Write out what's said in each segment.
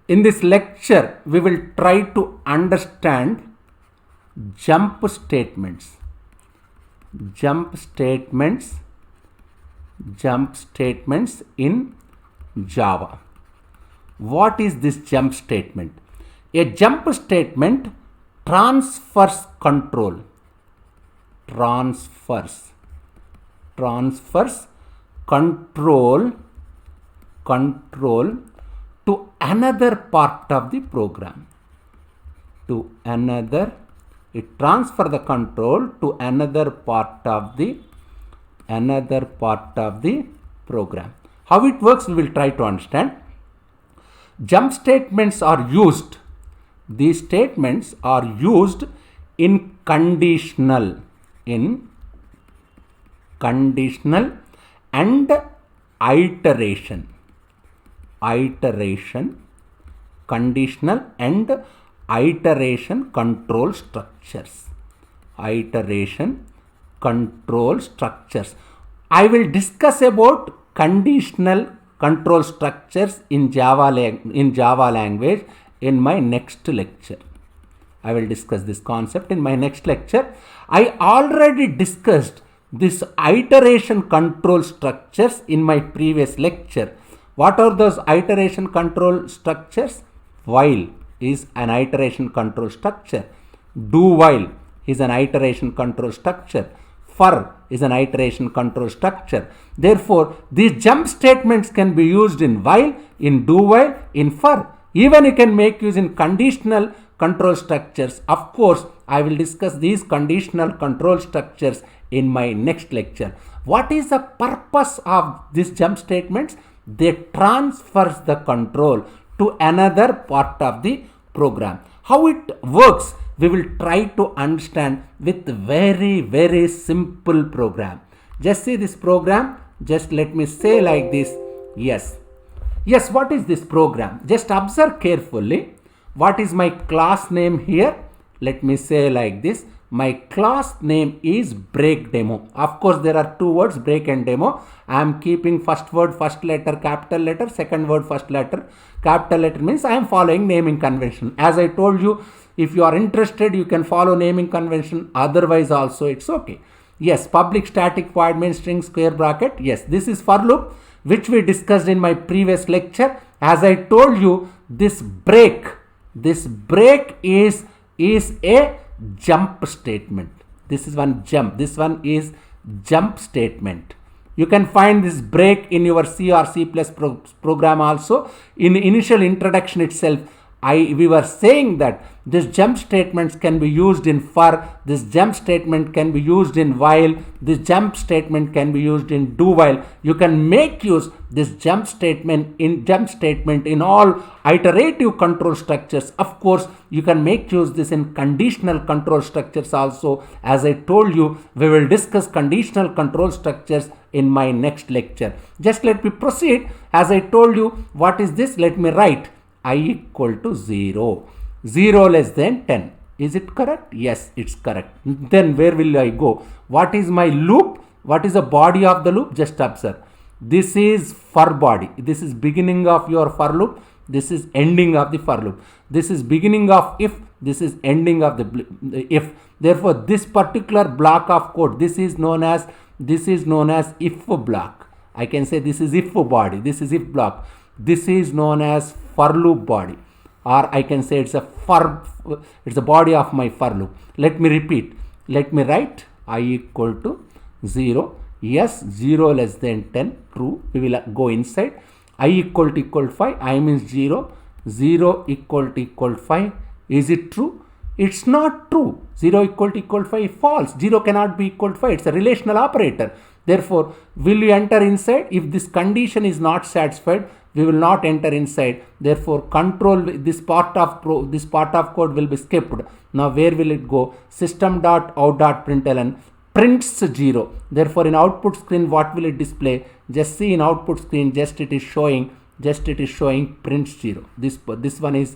In this lecture, we will try to understand jump statements. Jump statements in Java. What is this jump statement? A jump statement transfers control. Transfers control to another part of the program. It transfer the control to another part of the program. How it works, we will try to understand. Jump statements are used. These statements are used in conditional and iteration. Conditional and iteration control structures. I will discuss about conditional control structures in Java language in my next lecture. I will discuss this concept in my next lecture. I already discussed this iteration control structures in my previous lecture. What are those iteration control structures? While is an iteration control structure. Do while is an iteration control structure. For is an iteration control structure. Therefore, these jump statements can be used in while, in do while, in for. Even you can make use in conditional control structures. Of course, I will discuss these conditional control structures in my next lecture. What is the purpose of these jump statements? They transfer the control to another part of the program. How it works, we will try to understand with very simple program. Just see this program. Just let me say like this. Yes, what is this program? Just observe carefully. What is my class name here? Let me say like this. My class name is break demo. Of course, there are two words, break and demo. I am keeping first word, first letter, capital letter, second word, first letter. Capital letter means I am following naming convention. As I told you, if you are interested, you can follow naming convention. Otherwise also it's okay. Yes, public static void main string square bracket. Yes, this is for loop, which we discussed in my previous lecture. As I told you, this break is a jump statement. This is one jump. This one is jump statement. You can find this break in your C or C++ program also. In initial introduction itself, we were saying that this jump statements can be used in for, this jump statement can be used in while, this jump statement can be used in do while. You can make use this jump statement in all iterative control structures. Of course, you can make use this in conditional control structures also. As I told you, we will discuss conditional control structures in my next lecture. Just let me proceed. As I told you, what is this? Let me write I equal to 0. 0 less than 10. Is it correct? Yes, it's correct. Then where will I go? What is my loop? What is the body of the loop? Just observe. This is for body. This is beginning of your for loop. This is ending of the for loop. This is beginning of if. This is ending of the if. Therefore, this particular block of code, this is known as if block. I can say this is if body. This is if block. This is known as for loop body, or I can say it's a body of my for loop. Let me repeat. Let me write I equal to 0. Yes, 0 less than 10. True. We will go inside. I equal to 5. I means 0. 0 equal to 5. Is it true? It's not true. 0 equal to 5 false. 0 cannot be equal to 5. It's a relational operator. Therefore, will you enter inside? If this condition is not satisfied, we will not enter inside. Therefore, control this part of code will be skipped. Now, where will it go? System.out.println prints 0. Therefore, in output screen, what will it display? Just see in output screen. It is showing prints 0. This one is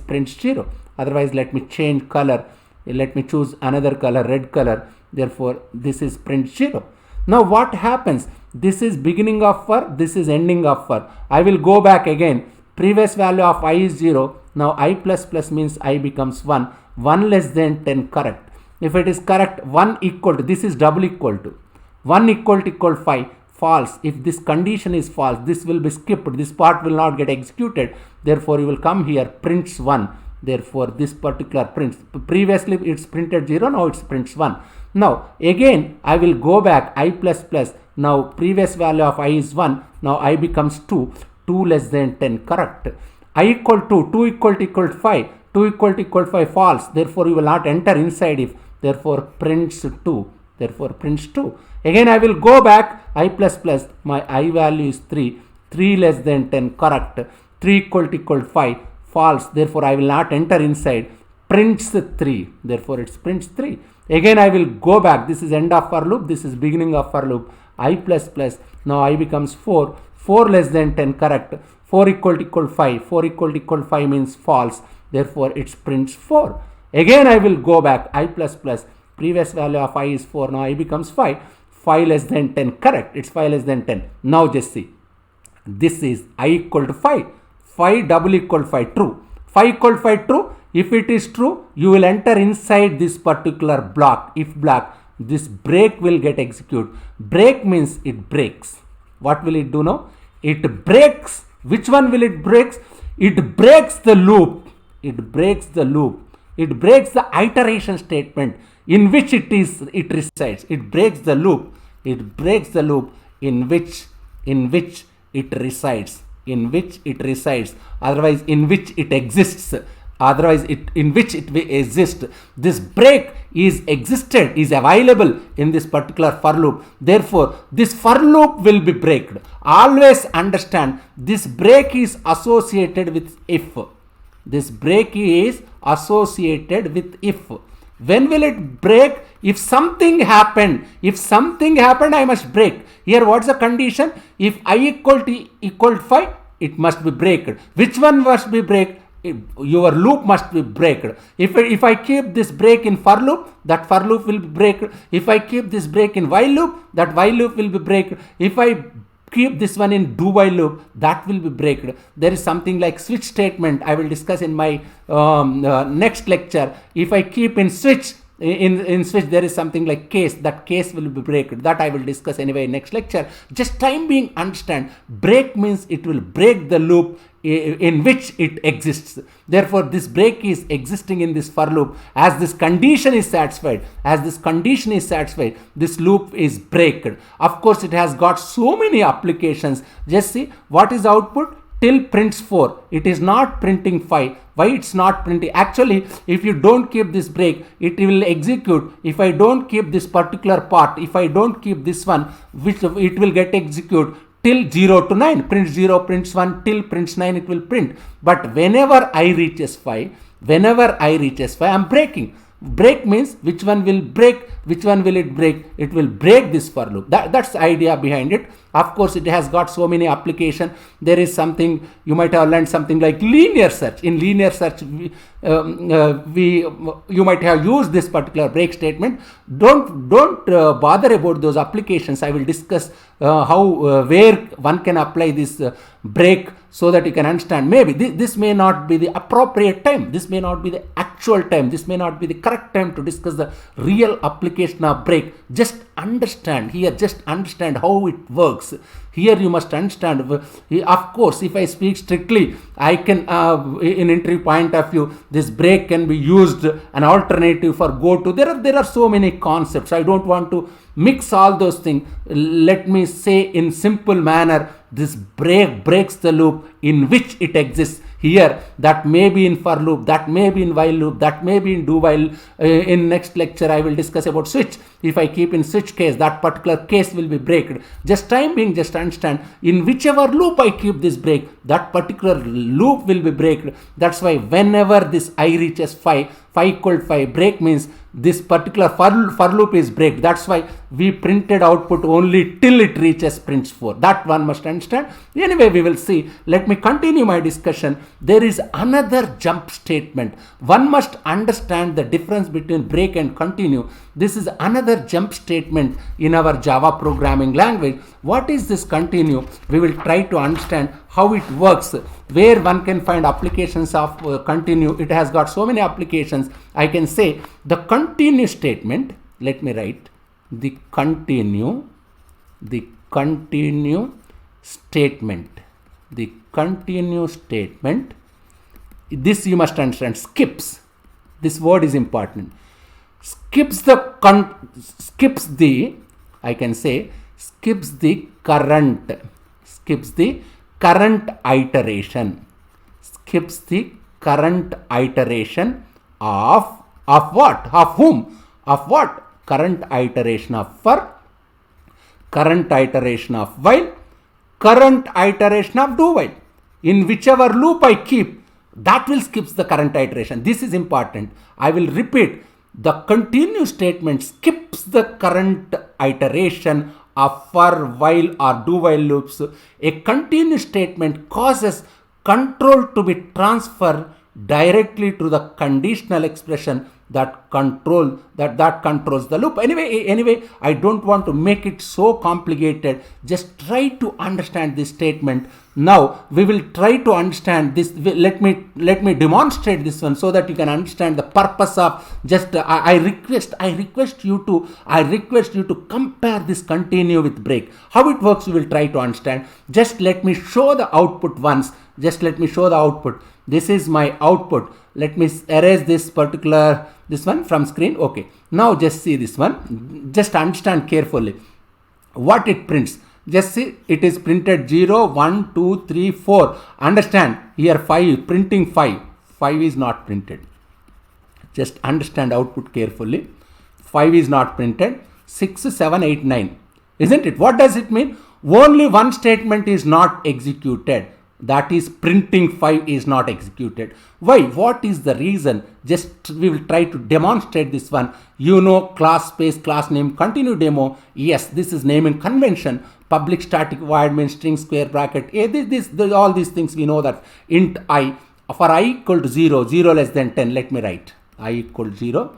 prints 0. Otherwise, let me change color. Let me choose another color, red color. Therefore, this is print 0. Now what happens? This is beginning of for, this is ending of for. I will go back again. Previous value of I is 0. Now I plus plus means I becomes 1. 1 less than 10 correct. If it is correct, 1 equal to, this is double equal to, 1 equal to 5. False. If this condition is false, this will be skipped. This part will not get executed. Therefore, you will come here, prints 1. Therefore, this particular prints. Previously, it's printed 0. Now, it's prints 1. Now, again, I will go back, I plus plus. Now, previous value of I is 1. Now, I becomes 2. 2 less than 10. Correct. I equal to 2 equal to 5. 2 equal to 5. False. Therefore, you will not enter inside if. Therefore, prints 2. Therefore, prints 2. Again, I will go back, I plus plus, my I value is 3, 3 less than 10, correct, 3 equal to 5, false, therefore I will not enter inside, prints 3, therefore it's prints 3. Again, I will go back, this is end of for loop, this is beginning of for loop, I plus plus, now I becomes 4, 4 less than 10, correct, 4 equal to 5, 4 equal to 5 means false, therefore it's prints 4. Again, I will go back, I plus plus, previous value of I is 4, now I becomes 5. 5 less than 10, correct, it's 5 less than 10. Now just see, this is I equal to 5, 5 double equal to 5, true, 5 equal to 5 true. If it is true, you will enter inside this particular block, if block, this break will get executed. Break means it breaks. What will it do now? It breaks. Which one will it breaks? It breaks the loop. It breaks the loop. It breaks the iteration statement in which it resides. It breaks the loop. It breaks the loop in which it resides. In which it resides. Otherwise, in which it exists. Otherwise, in which it will exist. This break is available in this particular for loop. Therefore, this for loop will be breaked. Always understand this break is associated with if. This break is associated with if. When will it break? If something happened, I must break. Here, what's the condition? If I equal to 5, it must be breaked. Which one must be break? Your loop must be breaked. If I keep this break in for loop, that for loop will be breaked. If I keep this break in while loop, that while loop will be breaked. If I keep this one in do while loop, that will be breaked. There is something like switch statement. I will discuss in my next lecture. If I keep in switch, in switch there is something like case. That case will be breaked. That I will discuss anyway in next lecture. Just time being understand. Break means it will break the loop in which it exists. Therefore, this break is existing in this for loop. As this condition is satisfied, this loop is breaked. Of course, it has got so many applications. Just see what is output till prints 4. It is not printing 5. Why it's not printing? Actually, if you don't keep this break, it will execute. If I don't keep this particular part, if I don't keep this one, which it will get execute till 0 to 9, prints 0, prints 1, till prints 9 it will print. But whenever I reaches 5, I'm breaking. Break means which one will break, which one will it break? It will break this for loop. That's the idea behind it. Of course, it has got so many applications. There is something, you might have learned something like linear search. In linear search, you might have used this particular break statement. Don't bother about those applications. I will discuss where one can apply this break so that you can understand. Maybe this may not be the appropriate time. This may not be the actual time. This may not be the correct time to discuss the real application of break. Just understand here. Just understand how it works. Here you must understand. Of course, if I speak strictly, I can, in entry point of view, this break can be used an alternative for go to. There are so many concepts. I don't want to mix all those things. Let me say in simple manner, this break breaks the loop in which it exists. Here, that may be in for loop, that may be in while loop, that may be in do while. In next lecture, I will discuss about switch. If I keep in switch case, that particular case will be breaked. Just time being, just understand, in whichever loop I keep this break, that particular loop will be breaked. That's why whenever this I reaches 5 equal to 5, break means this particular for loop is break. That's why we printed output only till it reaches prints 4. That one must understand. Anyway, we will see. Let me continue my discussion. There is another jump statement. One must understand the difference between break and continue. This is another jump statement in our Java programming language. What is this continue? We will try to understand how it works, where one can find applications of continue. It has got so many applications. I can say the continue statement, let me write the continue statement, this you must understand, skips, this word is important, skips the I can say skips the current iteration, of what, of whom, of what, current iteration of for, current iteration of while, current iteration of do while. In whichever loop I keep, that will skip the current iteration. This is important. I will repeat. The continue statement skips the current iteration of for, while or do while loops. A continue statement causes control to be transferred directly to the conditional expression that controls the loop. Anyway, I don't want to make it so complicated. Just try to understand this statement. Now we will try to understand this. Let me demonstrate this one so that you can understand the purpose of. Just I request you to compare this continue with break. How it works, you will try to understand. Just let me show the output once. This is my output. Let me erase this one from screen. Okay. Now just see this one. Just understand carefully what it prints. Just see, it is printed 0, 1, 2, 3, 4. Understand here 5, printing 5. 5 is not printed. Just understand output carefully. 5 is not printed. 6, 7, 8, 9. Isn't it? What does it mean? Only one statement is not executed. That is printing 5 is not executed. Why? What is the reason? Just we will try to demonstrate this one. You know, class space class name continue demo. Yes, this is naming convention. Public static void means string square bracket. All these things we know that. Int I, for I equal to 0, 0 less than 10. Let me write I equal to 0,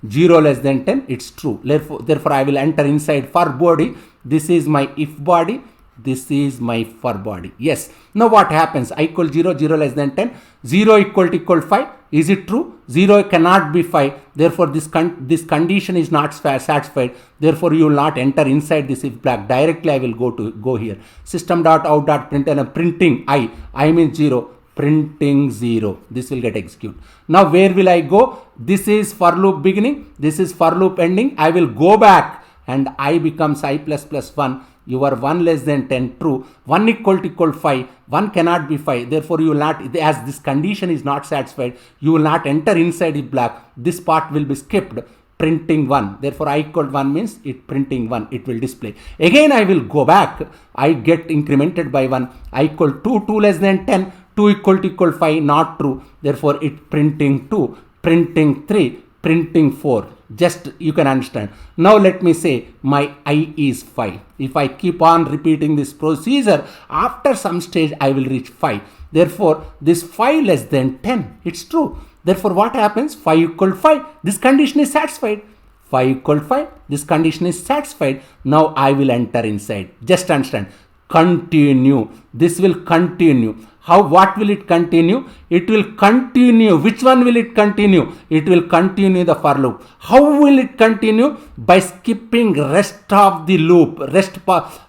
0 less than 10. It's true. Therefore I will enter inside for body. This is my if body. This is my for body. Yes. Now what happens? I equal 0, 0 less than 10. 0 equal 5. Is it true? 0 cannot be 5. Therefore this condition is not satisfied. Therefore you will not enter inside this if block. Directly I will go here. System.out.println printing I means 0. Printing 0. This will get executed. Now where will I go? This is for loop beginning. This is for loop ending. I will go back and I becomes I plus 1. You are 1 less than 10 true. 1 equal 5. 1 cannot be 5. Therefore you will not, as this condition is not satisfied, you will not enter inside the block. This part will be skipped. Printing 1. Therefore I equal 1 means it printing 1. It will display. Again I will go back. I get incremented by 1. I equal 2. 2 less than 10. 2 equal 5. Not true. Therefore it printing 2. Printing 3. Printing 4. Just you can understand. Now let me say my I is 5. If I keep on repeating this procedure, after some stage I will reach 5. Therefore this 5 less than 10. It's true. Therefore what happens? 5 equal 5. This condition is satisfied. 5 equal 5. This condition is satisfied. Now I will enter inside. Just understand. Continue. This will continue. What will it continue? It will continue. Which one will it continue? It will continue the for loop. How will it continue? By skipping rest of the loop,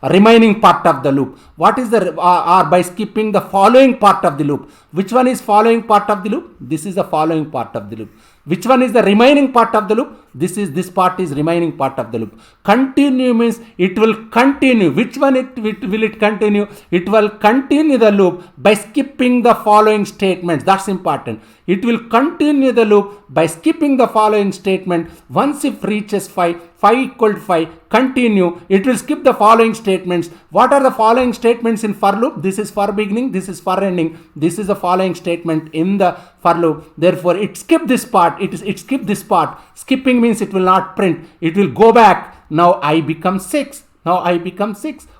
remaining part of the loop. What is the, or by skipping the following part of the loop. Which one is following part of the loop? This is the following part of the loop. Which one is the remaining part of the loop? This part is remaining part of the loop. Continue means it will continue. Which one will it continue? It will continue the loop by skipping the following statements. That's important. It will continue the loop by skipping the following statement. Once it reaches 5 equal to 5, continue. It will skip the following statements. What are the following statements in for loop? This is for beginning. This is for ending. This is the following statement in the for loop. Therefore, it skipped this part. It skipped this part. Skipping means it will not print. It will go back. Now I become 6.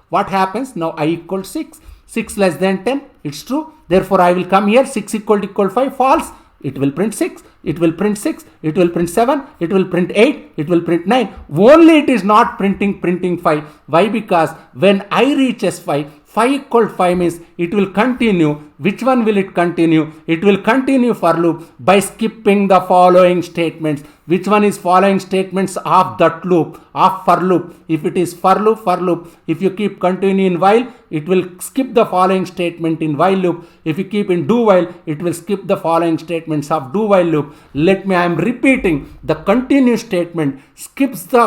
What happens? Now I equal 6. 6 less than 10. It's true. Therefore, I will come here. 6 equal 5. False. It will print 6. It will print 6. It will print 7. It will print 8. It will print 9. Only it is not printing 5. Why? Because when I reaches 5 phi equal 5 means it will continue. Which one will it continue? It will continue for loop by skipping the following statements. Which one is following statements of that loop, of for loop? If it is for loop. If you keep continuing in while, it will skip the following statement in while loop. If you keep in do while, it will skip the following statements of do while loop. I am repeating, the continue statement skips the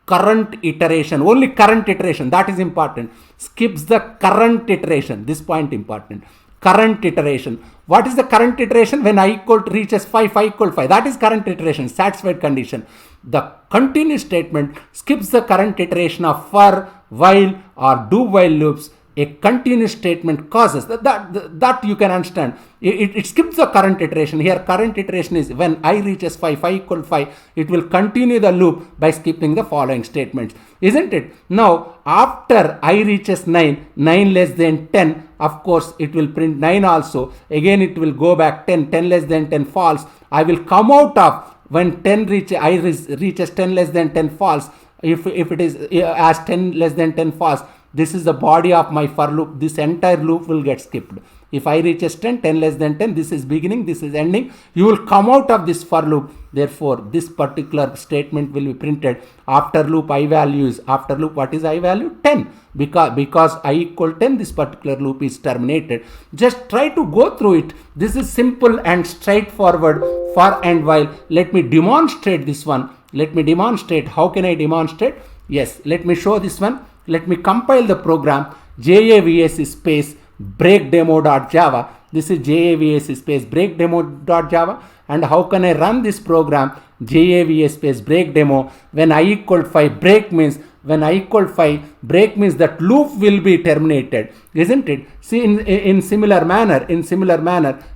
current iteration, only current iteration, that is important. Skips the current iteration, this point important. Current iteration. What is the current iteration? When I equal to reaches 5, phi equal 5. That is current iteration, satisfied condition. The continue statement skips the current iteration of for, while or do while loops. A continuous statement causes that you can understand. It skips the current iteration. Here current iteration is when I reaches 5, phi equal 5, it will continue the loop by skipping the following statements, isn't it? Now after I reaches 9 less than 10, of course it will print 9 also. Again it will go back 10 less than 10 false. I will come out of when I reaches 10 less than 10 false. If it is as 10 less than 10 false, this is the body of my for loop. This entire loop will get skipped. If I reaches 10 less than 10, this is beginning, this is ending. You will come out of this for loop. Therefore, this particular statement will be printed. After loop I value is, after loop what is I value? 10. Because I equal 10, this particular loop is terminated. Just try to go through it. This is simple and straightforward for and while. Let me demonstrate this one. Let me demonstrate. How can I demonstrate? Yes, let me show this one. Let me compile the program JAVS space breakdemo.java. This is JAVS space breakdemo.java. And how can I run this program? JAVS space breakdemo. When I equal 5, break means when I equal 5, break means that loop will be terminated, isn't it? See, in similar manner,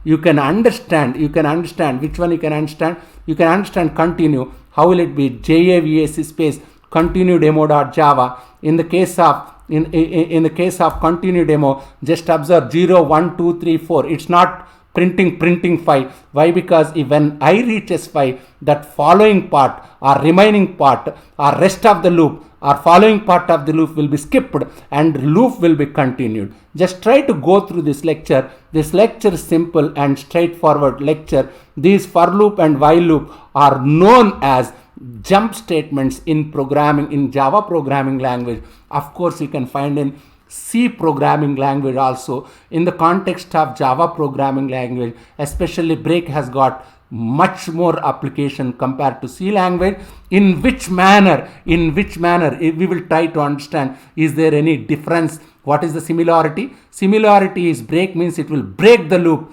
you can understand which one you can understand. You can understand continue. How will it be? JAVS space continue demo.java. In the case of continue demo, just observe 0, 1, 2, 3, 4. It's not printing 5. Why? Because when I reaches 5, that following part or remaining part or rest of the loop or following part of the loop will be skipped and loop will be continued. Just try to go through this lecture. This lecture is simple and straightforward lecture. These for loop and while loop are known as jump statements in programming, in Java programming language. Of course, you can find in C programming language also. In the context of Java programming language, especially break has got much more application compared to C language. In which manner we will try to understand, is there any difference? What is the similarity? Similarity is break means it will break the loop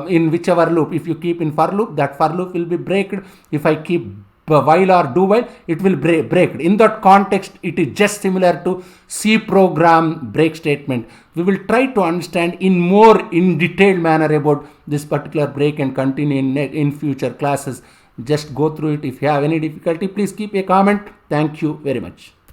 in whichever loop. If you keep in for loop, that for loop will be breaked. If I keep while or do while, it will break. In that context, it is just similar to C program break statement. We will try to understand in detailed manner about this particular break and continue in future classes. Just go through it. If you have any difficulty, please keep a comment. Thank you very much.